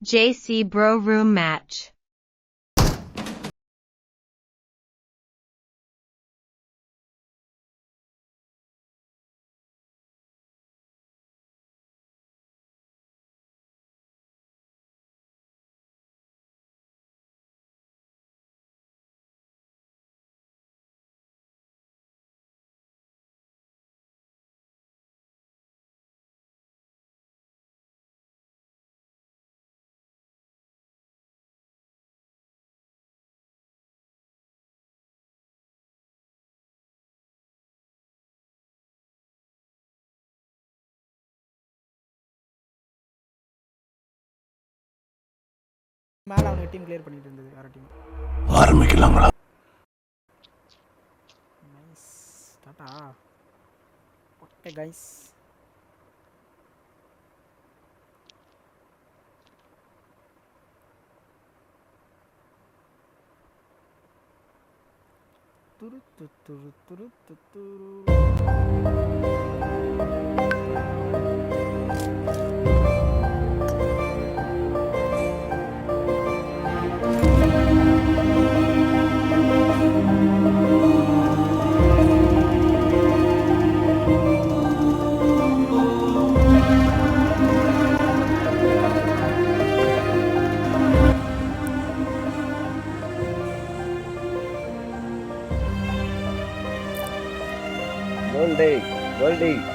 JC Bro Room Match. மேல அவங்க team clear பண்ணிட்டு இருந்தது வேற டீம். ஆரம்பிக்கலாங்களா? நைஸ் டாடா. Okay guys. துரு துரு துரு துரு.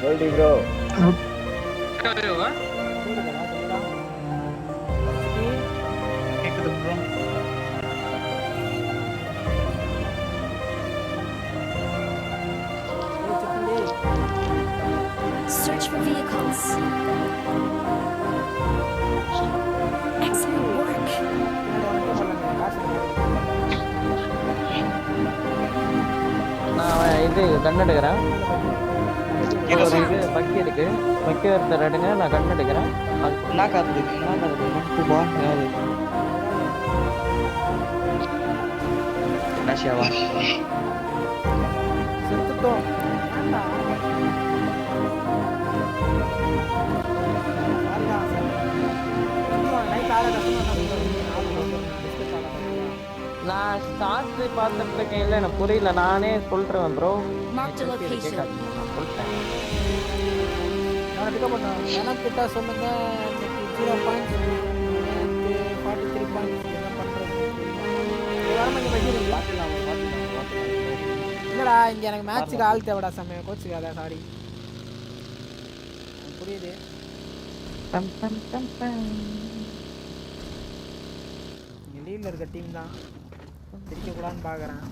Goldie bro. கேக்குது bro. Search for vehicles. Excellent work. நான் இது கண் எடுக்கிறேன். ஒரு இது பக்கி இருக்கு. பக்கி ஒருத்தர் எடுங்க, நான் கண் எடுக்கிறேன். என்ன காத்து நஷியாவா செத்துட்டோம். ஏன்டா? ஆடா. நைட் ஆட நான் ஸ்டார்ட் பார்த்துட்டு இருக்கேன். இல்லை எனக்கு புரியல, நானே சொல்றேன் ப்ரோ. Marked a location. நான் பிக்கப் பண்ணேன். எனக்கு கிட்ட சொல்லுங்க. இன்னைக்கு 0 பாயிண்ட்ஸ் 43 பாயிண்ட்ஸ் என்ன பண்றது? வரமாங்க பகிரீங்களா? இல்லடா, இங்க எனக்கு மேட்ச்சுக்கு ஆள் தேவைடா சாமி. கோச்சுக்காத, சாரி. புரியுது. லீவ்ல இருக்க டீம் தான் பிரிக்க கூடாதுன்னு பாக்குறேன்.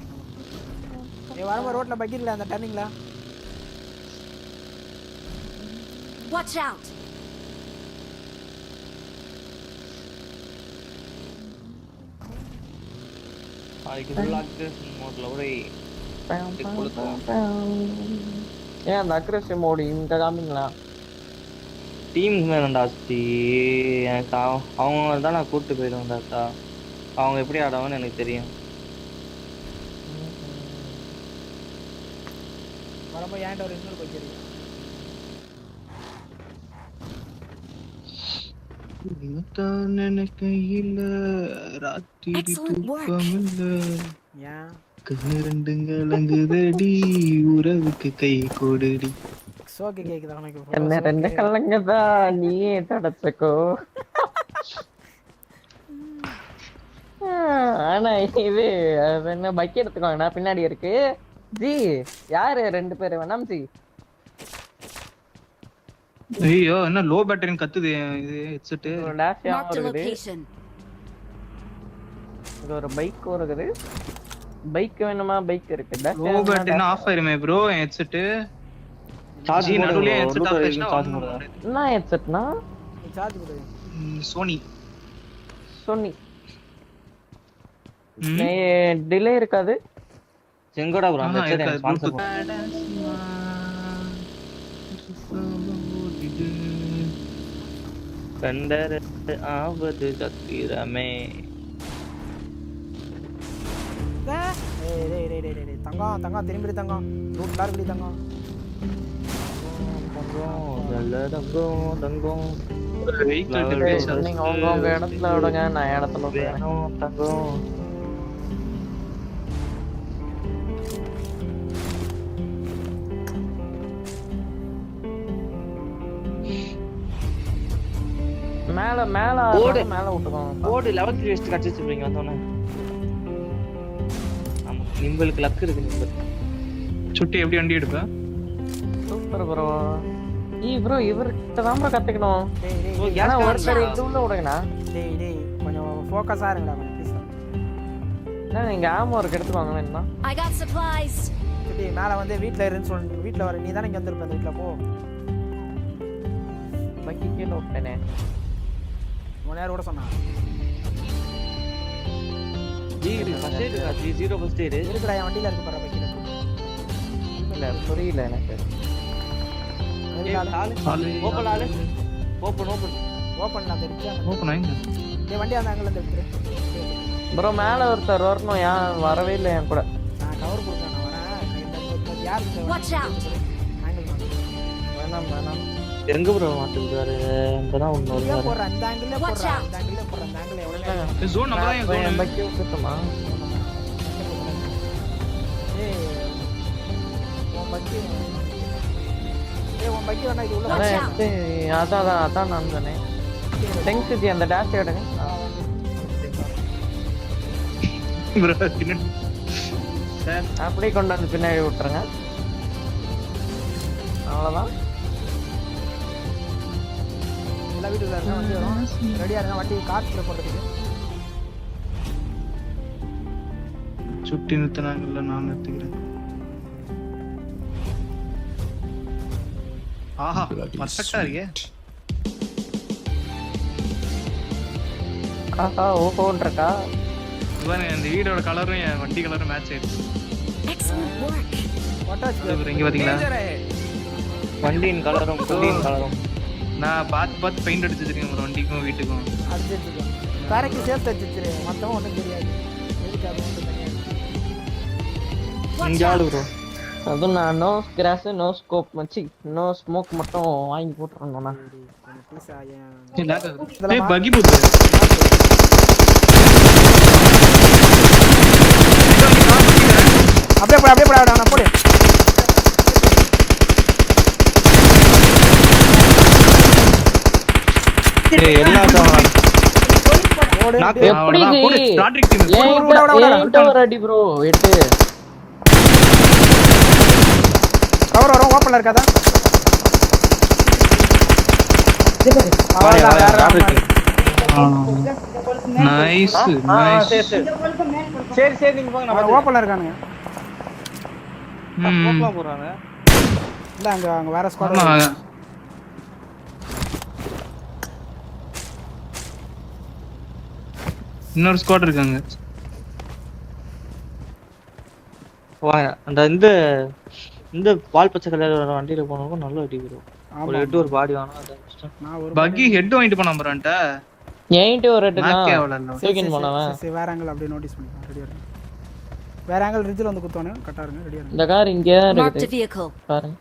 வரமா ரோட்ல பகிரல அந்த டர்னிங்ல. Watch out. ஏன் அந்த அக்ரெசிவ் மோடு இந்த காமிங்களா? டீம் வேணும்டாச்சி. எனக்கு அவங்க தான் நான் கூப்பிட்டு போயிடுவேன்டாக்கா. அவங்க எப்படி ஆடுவாங்கன்னு எனக்கு தெரியும். வரப்போ ஏன்டா ஒரு இன்னொரு பகிரீங்க. கையில ராத்திரி தூக்கமில்ல, கண்ணுங்கலங்குதடி, உறவுக்கு கை கொடுடி. சோக்கு கேக்குதா உனக்கு? என்ன ரெண்டு கல்லங்கதா நீயே தடச்சக்கோ. ஆனா இது அது என்ன பக்கி எடுத்துக்கோங்கடா, பின்னாடி இருக்கு. ஜி யாரு ரெண்டு பேரு வேணாம் ஜி. ஐயோ என்ன லோ பேட்டரின்னு கத்துது இது ஹெட்செட். Marked a location. இது ஒரு பைக் இருக்குது. பைக் வேணுமா? பைக் இருக்கு. லோ பேட்டரினா ஆஃப் ஆயிருமே ப்ரோ ஹெட்செட். சார்ஜ் நடுவுல ஹெட்செட் ஆஃப் ஆயிடுச்சுனா சார்ஜ் போடுறா. என்ன ஹெட்செட்னா? சார்ஜ் போடு. சோனி. டிலே இருக்காது. செங்கோடா ப்ரோ அந்த ஹெட்செட் ஸ்பான்சர் கண்டர ஆவது சத்திரமே. தங்கம் தங்கம் திரும்பி தங்கம் ரூட்ல இருக்கு தங்கம். கொஞ்சம் நல்ல தங்கம் தங்கம் வெஹிக்கிள் Level பேச two. நீங்க உங்க இடத்துல விடுங்க, நான் இடத்துல போறேன். வேணும் தங்கம். மேல மேல ஓடு. மேல விட்டுக்கோங்க. ஓடு 11th வேஸ்ட் கட்சி வச்சிருப்பீங்க வந்தோன்னே. ஆமா நிம்பலுக்கு லக் இருக்கு நிம்பல். சுட்டி எப்படி வண்டி எடுப்ப? Super bro. ப்ரோ இவர்கிட்ட தான் ப்ரோ கத்துக்கணும். டேய் டேய் ஓ, டேய், gas ஆனா car ஒருத்தர் இது உள்ள விடுங்கண்ணா. டேய் கொஞ்சம் ஃபோக்கஸா இருங்கடா கொஞ்சம் ப்ளீஸ். அண்ணா, நீங்க ஆமோ ஒரு எடுத்துவாங்க வேணுமா? I got supplies. டேய் மேல வந்து வீட்ல இருன்னு சொல்லு. வீட்ல வர நீ தானே இங்க வந்திருப்ப அந்த வீட்ல போ. பக்கி கீழே விட்டேனே. உன் யார் கூட சொன்னா? ஜி ஃபர்ஸ்ட் எய்ட் இருக்கா? G 0 first eight. இருக்குடா என் வண்டியில இருக்கு பாரு பக்கில. இல்ல புரியல எனக்கு. ஓபன் ஆளு. ஓபன் ஓபன் நான் தெரிஞ்சு ஓப்பன் ஆயிங்க. டேய் வண்டி அந்த ஆங்கிள் எடுத்துரு. ப்ரோ மேல ஒருத்தர் வரணும். ஏன் வரவே இல்லை என் கூட? நான் கவர் கொடுக்கறேன் நான் வரேன். இந்த யார் இந்த Watch out. ஆங்கிள் மாத்து. வேணாம். எங்க ப்ரோ மாத்திருக்காரு? இங்கதான் ஒண்ணு இங்க வருவாரு. போற அந்த ஆங்கிள்ல Watch போற out. அந்த ஆங்கிள்ல போற அந்த ஆங்கிள் எவ்வளவு ஜோன் நம்ம தான் என் ஜோன். பக்கி விட்டுமா? ஏய் உன் பக்கி உன் பக்கி வேணா இது உள்ள Watch அதான் out. அதான் நான் சொன்னேன். டெங்க் சிட்டி அந்த டேஷ் எடுங்க. ப்ரோ பின்னாடி. சார் அப்படியே கொண்டு வந்து பின்னாடி விட்டுருங்க. அவ்வளோதான். எல்லா வீட்டுல இருக்க வண்டி வரும். ரெடியா இருங்க வண்டி கார்ல போறதுக்கு. சுட்டி நிறுத்தினாங்கல்ல நான் நிறுத்திக்கிறேன். ஆஹா பர்ஃபெக்ட்டா இருக்கே. ஆஹா ஓஹோன்றக்கா. இவன் இந்த வீடோட கலரும் என் வண்டி கலரும் மேட்ச் ஆயிடுச்சு. Excellent work. வாட்டாச் இங்க பாத்தீங்களா? வண்டியின் கலரும் நான் பார்த்து பெயிண்ட் அடிச்சு வச்சிருக்கேன் ஒரு வண்டிக்கும் வீட்டுக்கும். அடிச்சிருக்கோம். காரைக்கு சேர்த்து வச்சிரு. மொத்தமா ஒண்ணும் தெரியாது. எதுக்கு அது வந்து தனியா? Watch இங்க ஆளு out. ப்ரோ. அதுவும் நான் நோ கிராஸ் நோ ஸ்கோப் வச்சு நோ ஸ்மோக் மட்டும் வாங்கி போட்டுருந்தோண்ணா. கொஞ்சம் பீஸ் ஆயேன். ஏய் லாக் ஆகுது. ஏய் பக்கி போகுது. அப்படியே போடா நான் போடு. ஏய் எல்லாரும் போடு. நான் அப்படியே. எப்படி அவ்வளவுதான். போடு. இது? ராட்ரிக் டீம். ஏன்ட்ட ஒரு அடி ப்ரோ 8. கவர் வரும் ஓப்பன்ல இருக்காதா? வாயா, அவ்வளவுதான், வேற ராட்ரிக் மாதிரி. Nice nice. சரி நீங்க போங்க. அவன் ஓப்பன்ல இருக்கானுங்க. நான் போறாங்க. இல்ல அங்க வேற ஸ்குவாட் ஆமா. இன்னொரு ஸ்குவாட் இருக்காங்க. வாங்க அந்த இந்த பால் பச்சை கலர் வண்டியில போனவங்க நல்ல அடி வரும். ஒரு ஹெட் ஒரு பாடி வாங்க. அது கஷ்டம். நான் ஒரு பக்கி ஹெட் வாங்கிட்டு போனா ப்ரோன்ட்ட. என்கிட்ட ஒரு அடி நாக்கே தான் அவ்வளவு. தூக்கின்னு போனவன். சரி வேற ஆங்கிள் அப்படியே நோட்டீஸ் பண்ணிக்கலாம். ரெடியா இருங்க. வேற ஆங்கிள் ரிட்ஜ்ல வந்து குத்துவானே கரெக்டா இருங்க. ரெடியா இருங்க. இந்த கார் இங்கே தான் Marked a இருக்குது vehicle. பாருங்க.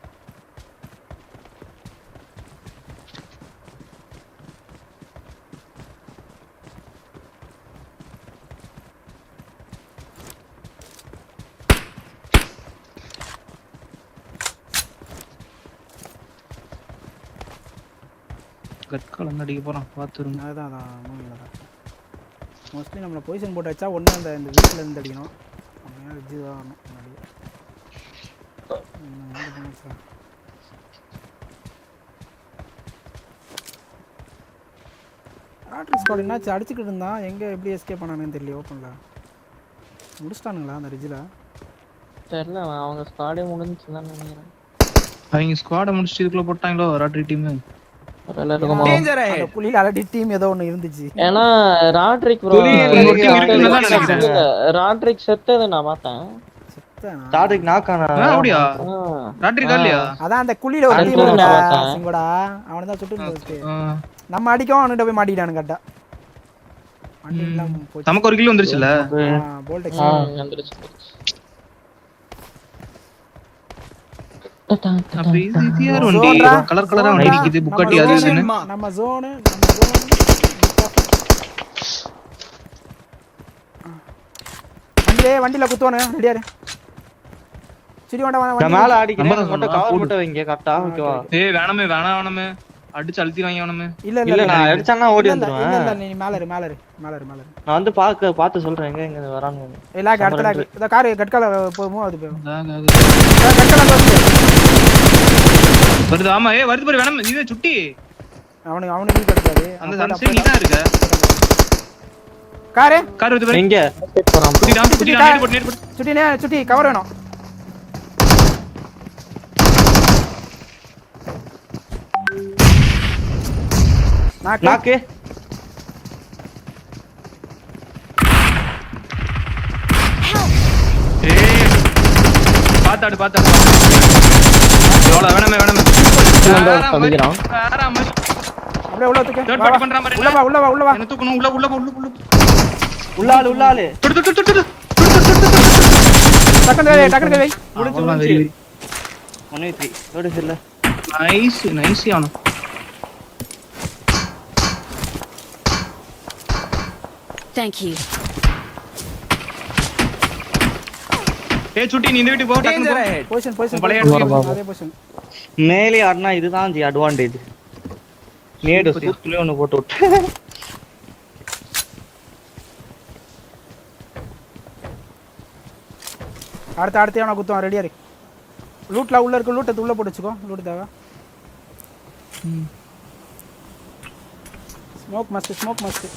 கட்கால அடிக்க போறான் பாத்துருங்க. அதான் மோஸ்ட்லி நம்மள பொசிஷன் போட்டு வச்சா ஒண்ணு இந்த வீட்ல இருந்து அடிக்கணும். அப்படியே ரிட்ஜ் தான் வரணும் முன்னாடி. ராட்ரி ஸ்குவாட் என்னாச்சு அடிச்சுக்கிட்டு இருந்தான். எங்க எப்படி எஸ்கேப் பண்ணானுன்னு தெரியல. ஓப்பன்ல முடிச்சிட்டானுங்களா அந்த ரிட்ஜ்ல? தெரியல அவங்க ஸ்குவாடே முடிஞ்சுன்னு தான் நினைக்கிறேன். அவங்க ஸ்குவாட முடிச்சிட்டு இதுக்குள்ள போட்டாங்களோ ராட்ரி டீம். அந்த குழியில ஆல்ரெடி டீம் ஏதோ ஒண்ணு இருந்துச்சு. ஏன்னா ராட்ரிக் ப்ரோ ராட்ரிக் செத்தது நான் பார்த்தேன். டாடிக் நாக் ஆனா. அப்படியா? ராட்ரி காலியா? அதான் அந்த குழியில ஒரு டீம் அடுத்தது இருந்தா நான் பார்த்தேன். சிங்கோடா அவன தான் சுட்டு இருந்துச்சு. நம்ம அடிக்கவும் அவன்கிட்ட போய் மாட்டிட்டானு கரெக்டா. வண்டி எல்லாம் போச்சு. நமக்கு ஒரு கிலோ வந்துருச்சுல. போல்ட் வந்துருச்சு. அப்ப இது யார் வண்டி Zone-டா. கலர் கலரா வண்டி Zone-டா. நிக்குது புக்காட்டி நம்ம அது zone, இதுன்னு நம்ம zone. வண்டியில குத்துவானு ரெடியா இரு. சிடி வண்ட நான் மேல அடிக்கிறேன் நம்ம தான் மட்டும் சொன்னா, கவர் போடு. மட்டும் வைங்க கரெக்டா ஓகேவா ஏய் வேணாமே அடிச்சு அழுத்தி வாங்கி வேணாமே இல்ல நான் அடிச்சானா ஓடி இல்ல வந்துருவேன் நீ மேல இரு. நான் வந்து பார்த்து சொல்றேன் எங்க வரானு இல்ல அடுத்த லாக் இந்த கார் கட்கால போமோ அது போய் வருது ஆமா வருது பாரு வேணாம் நீ சுட்டி அவனுக்கு நீ கட்காது அந்த சன்சே நீ தான் இருக்க கார் வருது பாரு எங்க சுட்டி நேட் போட்டு சுட்டி கவர் வேணும் நாக்கு ஏய் பாத்தாடு எவ்வளவு வேணாமே சந்திக்கிறான் அப்படியே உள்ள தூக்கு தேர்ட் பார்ட்டி பண்ற மாதிரி உள்ள வா என்ன தூக்கணும் உள்ள உள்ளாளு டு டக்குனு வை முடிஞ்சு 1v3 நோட்டீஸ் இல்ல நைஸ் ஆனா Thank you. ஏய் சுட்டி நீ இந்த வீட்டுக்கு போ டக்குனு போ பொசிஷன் பழைய அதே பொசிஷன் மேலே ஆடுனா இதுதான் அட்வான்டேஜ் நேடு சுத்துலயே ஒன்னு போட்டு விட்டு அடுத்து அவன குத்துவான் ரெடியா இரு லூட்ல உள்ள இருக்கு லூட் உள்ள போட்டு வச்சுக்கோ லூட் தேவை ஸ்மோக் மஸ்ட்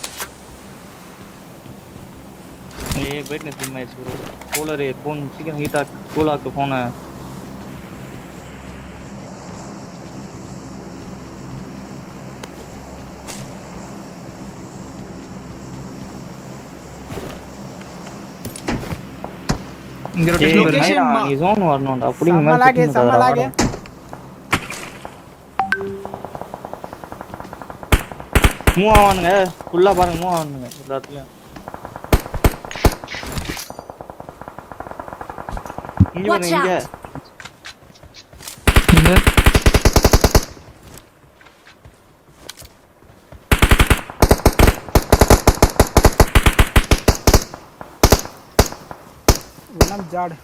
ये ब्राइटनेस डिम है ब्रो कूलर है फोन सीकिन हीट कूल आके फोन है இங்க ரொட்டேஷன் நீ ஜோன் வரணும்டா அப்படி சம்மலாகே மூவ் ஆவானுங்க ஃபுல்லா பாருங்க மூவ் ஆவானுங்க எல்லாத்துலயும் இங்க Watch பாருங்க out. இங்க வெனம் ஜாட்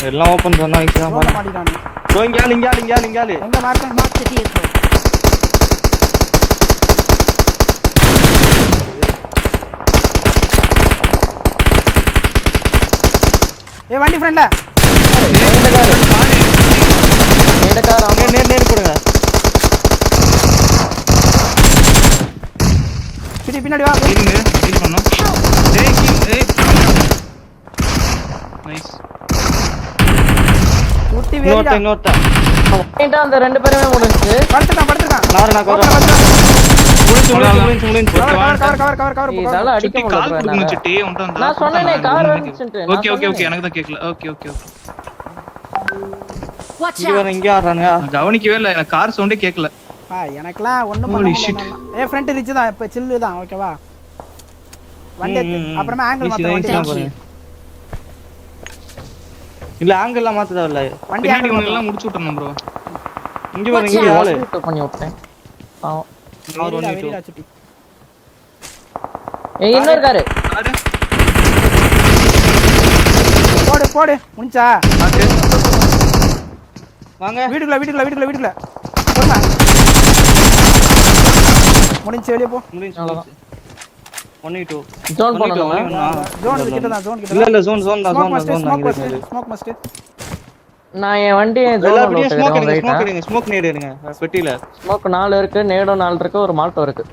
எல்லாம் ஓபன் பண்ணா ஈஸியா போட மாட்டேங்கானே ப்ரோ இங்க எங்க மார்க் Mark the vehicle. ஏய் வண்டி ஃப்ரெண்ட்ல இடக்கார அங்க நேர் போடுங்க பிடி பின்னாடி வா இருங்க ஹீல் பண்ணோம் ஏய் நைஸ் சுட்டி வேடிடா இன்னொருத்த அந்த ரெண்டு பேருமே முடிஞ்சு படுத்துட்டான் நான் கவர் முடிஞ்சு கவர் இதெல்லாம் அடிக்க சுட்டி கால் முடியல கொடுக்கணும் சுட்டி உன்ட்ட அந்த நான் சொன்னேனே கார் வந்துச்சுன்னு ஓகே எனக்கு தான் கேக்கல ஓகே Watch இங்க out. வர இங்க ஆடுறானுங்க நான் கவனிக்கவே இல்ல எனக்கு கார் சவுண்டே கேக்கல எனக்குலாம் ஒண்ணும் Holy பண்ண shit. முடியல ஏ ஃப்ரண்ட் ரிச் தான் இப்ப சில்லு தான் ஓகேவா வண்டி அப்புறமா ஆங்கிள் மாத்த வண்டி Thank you. இல்ல ஆங்கிள்லாம் மாத்த தேவையில்ல வண்டி பின்னாடி ஆங்கிள் ஒண்ணு எல்லாம் முடிச்சு விட்டுறணும் ப்ரோ இங்க பாருங்க இங்க ஆளு பண்ணி விட்டேன் பாவம். அவர் ஒன்னு வெரிடா சுட்டி ஏய் இன்னொரு காரு போடு முடிஞ்சா வாங்க வீட்டுக்குள்ள போமா முடிஞ்சு வெளிய போ முடிஞ்சு அவ்வளவுதான். 1v2 ஜோன் போனோம் ஜோன் கிட்ட தான் இல்ல ஜோன் ஸ்மோக் மஸ்ட் நான் என் வண்டியை ஜோன் அப்படியே ஸ்மோக் விட்டுறேன் எடுங்க ஸ்மோக் நேடு எடுங்க பெட்டில ஸ்மோக் 4 இருக்கு நேடோ 4 இருக்கு ஒரு மால்டோ இருக்கு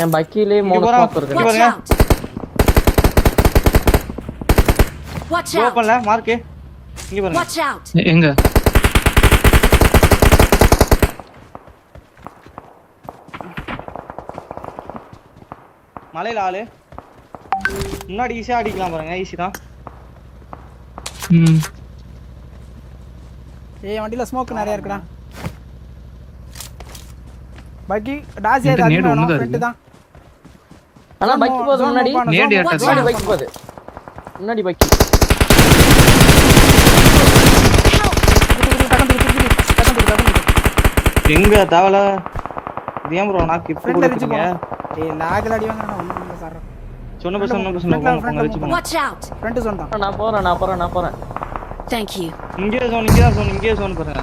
என் பக்கிலே இங்க 3 போறா. ஸ்மோக் இருக்கு Watch பாருங்க. out. Watch out. ஓபன்ல மார்க் இங்க பாருங்க Watch out. எங்க மலையில ஆளு முன்னாடி ஈஸியா அடிக்கலாம் பாருங்க, ஈஸி தான். ஏய் வண்டியில ஸ்மோக் நிறைய இருக்குடா. பக்கி டாசியா நேடு அதிகமா ஒண்ணுதான் ஃப்ரண்ட் இருக்கு. தான். ஆனா பக்கி போகுது முன்னாடி. நேடு Watch அட்டாக். முன்னாடி out. பக்கி போகுது. முன்னாடி பக்கி. எங்க தவள இது ஏன் ப்ரோ நாக்கு இப்படி ஃப்ரண்ட் அடிச்சு கொடுத்தீங்க? போ. ஏய் லாக்ல அடி வாங்குறேன் ஒண்ணும் இல்ல சார். சொன்ன பசங்க போங்க வச்சு போங்க. Watch out. ஃப்ரண்ட் சோன் தான். நான் போறேன். Thank you. இங்கே சோன் பாருங்க.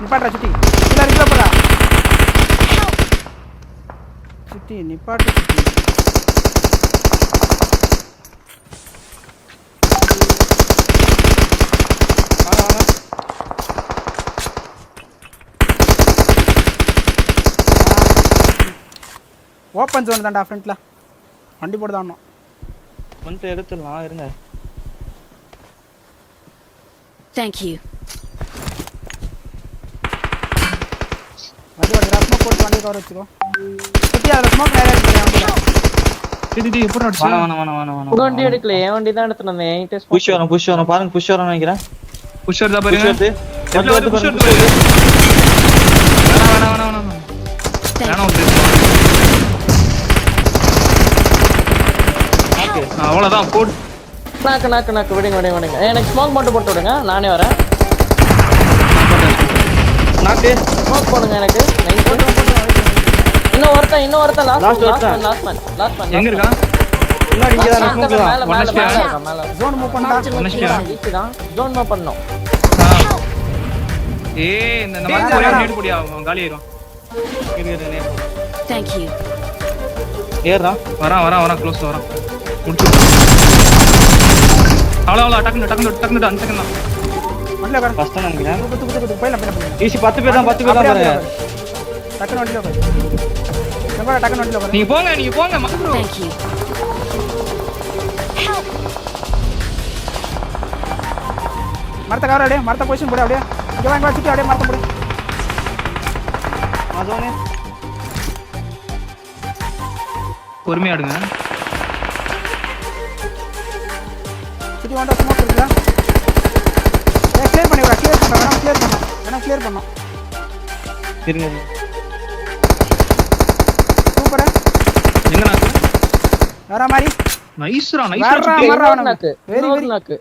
நிப்பாட்றா சுட்டி. இல்ல ரிக்ல போடா. சுட்டி நிப்பாட்டு சுட்டி. வாங்க. ஓபன் ஜோன் தான்டா ஃப்ரண்ட்ல. வண்டி போடு தான் இன்னும். வந்து எடுத்துடலாம் இருங்க. Thank you. வண்டி ஓடுறா ஸ்மோக் போட்டு வண்டி கவர் வச்சுக்கோ. சுட்டி அதுல ஸ்மோக் நிறைய இருக்கு வண்டில. டேய் எப்போ அடிச்சா? வேணாம். வண்டி எடுக்கல, என் வண்டி தான் எடுத்து வந்தேன். என்கிட்ட புஷ் வரும் பாருங்க, புஷ் வரும் நினைக்கிறேன். புஷ் வருதா புஷ் பாருங்க. வருது. எவ்வளவு வருது புஷ் வருது? வேணாம். வேணாம் ஒரு ஓகே. அவ்வளவுதான் போடு. நாக்கு விடுங்க. எனக்கு ஸ்மோக் மட்டும் போட்டு விடுங்க, நானே வரேன். நாக்கு ஸ்மோக் போடுங்க எனக்கு. இன்னும் ஒருத்தன் லாஸ்ட் மேன். எங்க இருக்கா? முன்னாடி இங்க தான் ஸ்மோக் தான். மேல ஜோன் மூவ் பண்ணா. மனுஷியா? ஈஸி தான். ஜோன் மூவ் பண்ணோம். ஏய் இந்த நம்ம போய் நேடு போடியா காலி ஆயிரும். இருக்கு. Thank you. ஏறா. வரான் க்ளோஸ் வரான். முடிச்சு. அவ்வளோ டக்குனு 5 செகண்ட் தான். வண்டில உட்காரு. கஷ்டம் நினைக்கிறேன். குத்து போயிடலாம். ஈஸி 10 பேர் தான் பாருங்க. டக்குனு வண்டில உட்காரு. செம்பா டக்குனு வண்டில உட்காரு. நீங்க போங்க ப்ரோ. Thank you. மரத்த கவர் அப்படியே மரத்த பொசிஷன் போடு அப்படியே. இங்க வாங்க சுத்தி அப்படியே மரத்த போடு. அதோனே பொறுமையா ஆடுங்க. சுத்தி வாண்டா ஸ்மோக் இருக்குடா. கிளியர் பண்ணு. கிளியர் பண்ணோம். இருங்க. சூப்பரா. எங்க நாக்கு? வேற மாதிரி. நைஸ்ரா வேற சுத்தி. நாக்கு. வெரி நாக்கு.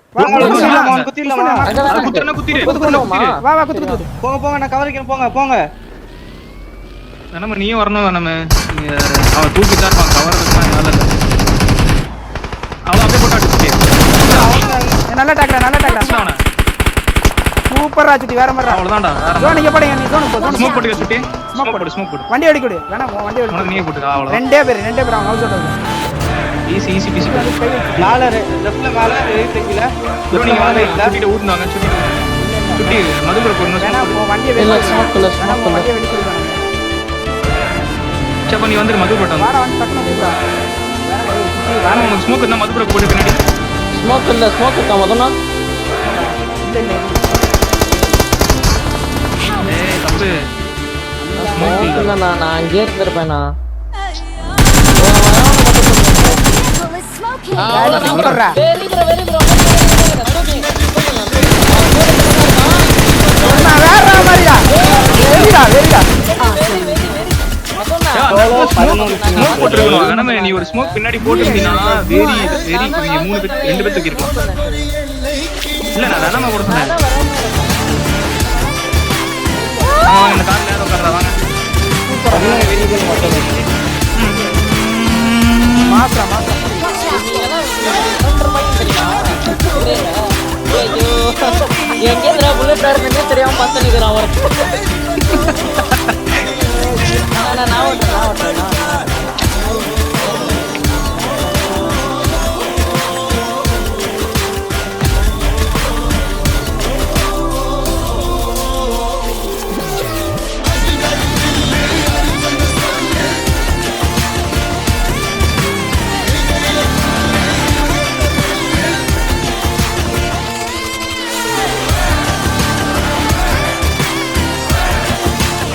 குத்திடலாமா? அங்க தான் குத்துறனா குத்திரு. வா குத்து. போங்க நான் கவர் வைக்கிறேன். போங்க. வேணாம நீயும் வரணும் வேணாம. அவன் தூக்கிட்டா இருப்பான் கவர் வைக்கலாம் நல்ல இல்ல. அவன் அப்படியே போட்டு அடிச்சுட்டே. நல்ல டாக்டர். அவன. சூப்பரா சுத்தி வேற மாதிரி. அவ்வளவுதான்டா. ஜோன் இங்க போடுங்க. நீ ஜோன் போ. ஸ்மோக் போட்டு சுத்தி. ஸ்மோக் போடு. வண்டி அடிக்க விடு. வேணாம் வண்டி அடிக்க. உனக்கு நீயே போட்டு அவ்வளவுதான். ரெண்டே பேர் அவன் ஹவுஸ் ஓடுறது. Easy piece. மேல லெஃப்ட்ல மேல ரைட் கீழ. ப்ரோ நீங்க வாங்க சுத்திட்டு ஊத்துனாங்க சுத்தி மதுபுர போறணும். வேணாம் வண்டியை இல்ல வெளிய. ஸ்மோக் இல்ல. வண்டியை வெளிய போடுங்க. சப்ப நீ வந்து மதுபுர போட்டாங்க. வாடா வந்து டக்குனு போடா. வேணாம் உங்களுக்கு ஸ்மோக் இருந்தா மதுபுர போட்டு பின்னாடி. ஸ்மோக் இருக்கா மொதனா? இல்ல. ஏய் தப்பு. ஸ்மோக் இல்ல. இல்ல நான் அங்கே இருந்திருப்பேனா. சூப்பர்ரா. Very bro. வேற மாதிரிடா. வெரிடா. ஸ்மோக் போட்டுருக்கணும். வேணாம நீ ஒரு ஸ்மோக் பின்னாடி போட்டுருந்தீனா வெரி நீங்க 2 பேர் தூக்கி இருக்கலாம். இல்ல நான் வேணாம போட சொன்னேன். வாங்க இந்த கார் நேரா உட்கார்றா வாங்க. மாத்ரா. எங்க புல்லட் இருக்குன்னே தெரியாம பார்த்து நிக்கிறான் அவன். நான் ஓட்டுறேன்.